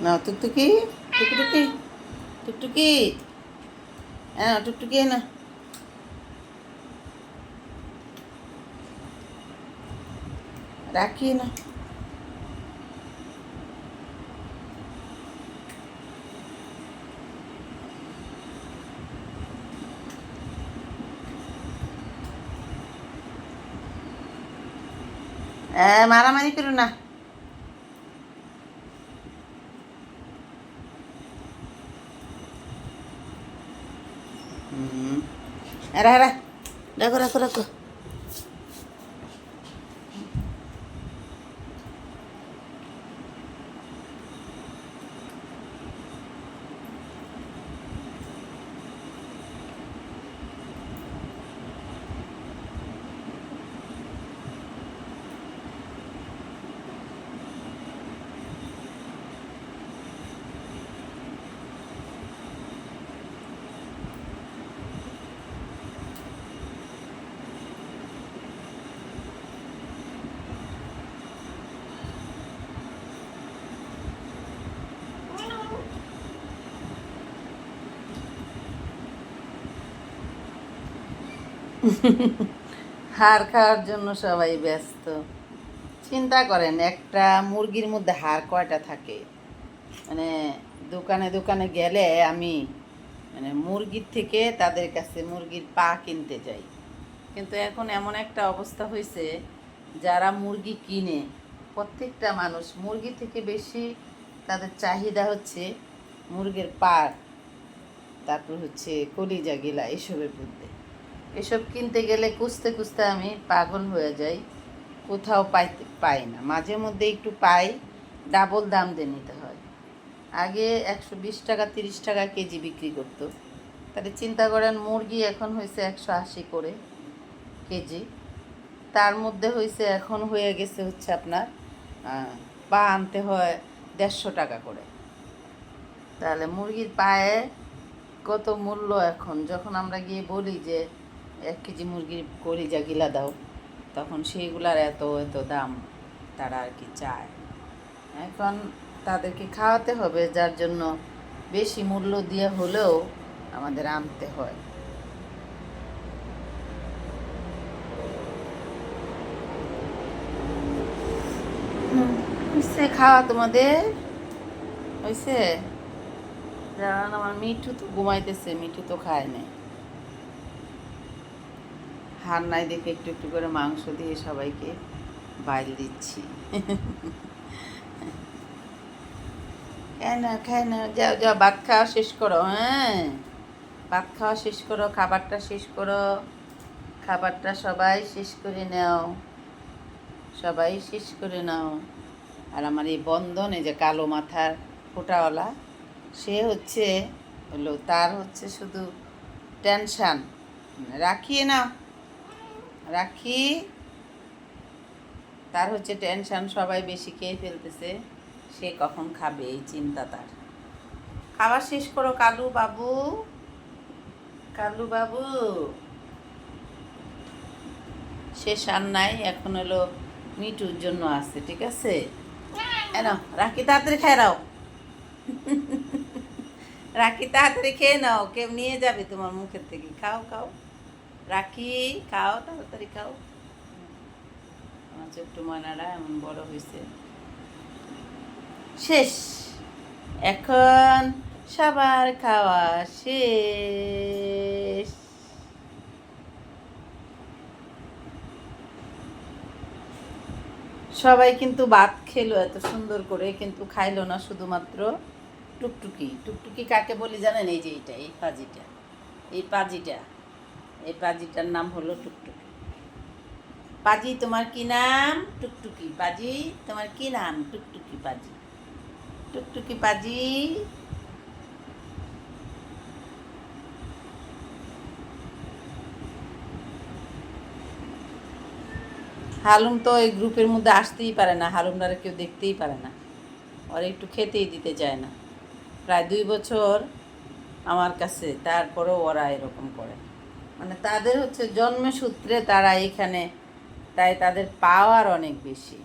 না টুকটুকি, টুকটুকি, টুকটুকি, হ্যাঁ টুকটুকি না রাখি না। মারামারি করো না। হুম, এরা এরা রাখো রাখো রাখো। হাড় খাওয়ার জন্য সবাই ব্যস্ত। চিন্তা করেন একটা মুরগির মধ্যে হাড় কয়টা থাকে। মানে দোকানে দোকানে গেলে আমি মানে মুরগির থেকে তাদের কাছে মুরগির পা কিনতে যাই। কিন্তু এখন এমন একটা অবস্থা হয়েছে, যারা মুরগি কিনে প্রত্যেকটা মানুষ মুরগি থেকে বেশি তাদের চাহিদা হচ্ছে মুরগির পা, তারপর হচ্ছে কলিজা গিলা এসবের মধ্যে। এসব কিনতে গেলে খুঁজতে খুঁজতে আমি পাগল হয়ে যাই, কোথাও পাই না। মাঝে মধ্যে একটু পাই, ডাবল দাম দিয়ে নিতে হয়। আগে 120 টাকা 30 টাকা কেজি বিক্রি করতো, তাহলে চিন্তা করেন মুরগি এখন হয়েছে 180 করে কেজি। তার মধ্যে হয়েছে এখন হয়ে গেছে হচ্ছে আপনার পা আনতে হয় 150 টাকা করে। তাহলে মুরগির পায়ে কত মূল্য এখন। যখন আমরা গিয়ে বলি যে 1 কেজি মুরগির কলিজা গিলা দাও, তখন সেইগুলার এত এত দাম তারা আর কি চায়। এখন তাদেরকে খাওয়াতে হবে, যার জন্য বেশি মূল্য দিয়ে হলেও আমাদের আনতে হয়। হয়েছে খাওয়া তোমাদের? হয়েছে? জানান, আমার মিঠু তো ঘুমাইতেছে, মিঠু তো খায় নাই। হার নাই দেখে একটু একটু করে মাংস দিয়ে সবাইকে বাইল দিচ্ছি। খায় না খায় না, যাও যাও ভাত খাওয়া শেষ করো। হ্যাঁ, ভাত খাওয়া শেষ করো, খাবারটা শেষ করো। খাবারটা সবাই শেষ করে নাও, সবাই শেষ করে নাও। আর আমার এই বন্ধন, এই যে কালো মাথার ফোঁটাওয়ালা, সে হচ্ছে হলো তার হচ্ছে শুধু টেনশান। রাখিয়ে না রাখি, তার হচ্ছে টেনশান সবাই বেশি খেয়ে ফেলতেছে, সে কখন খাবে এই চিন্তা তার। খাবার শেষ করো কালু বাবু, কালু বাবু। শেষ আর নাই, এখন হলো মিটুর জন্য আছে, ঠিক আছে? এনো রাখি, তাড়াতাড়ি খেয়ে নাও। রাখি তাড়াতাড়ি খেয়ে নাও, কেউ নিয়ে যাবে তোমার মুখের থেকে। খাও খাও রাখি, খাও তাড়াতাড়ি খাও। আমার ছোট্ট ময়নারা এমন বড় হয়েছে। শেষ, এখন সবার খাওয়া শেষ। সবাই কিন্তু ভাত খেলো এত সুন্দর করে, কিন্তু খাইলো না শুধুমাত্র টুকটুকি। টুকটুকি কাকে বলি জানেন? এই যে এইটা, এই পাজিটা, এই পাজিটা, এই পাজিটার নাম হলো টুকটুকি। পাজি তোমার কি নাম? টুকটুকি। পাজি তোমার কি নাম? টুকটুকি পাজি, টুকটুকি পাজি। হালুম তো এই গ্রুপের মধ্যে আসতেই পারে না, হালুমদারে কেউ দেখতেই পারে না, ওরা একটু খেতেই দিতে চায় না। প্রায় 2 বছর আমার কাছে, তারপরেও ওরা এরকম করে। মানে তাদের হচ্ছে জন্মসূত্রে তারা এখানে, তাই তাদের পাওয়ার অনেক বেশি।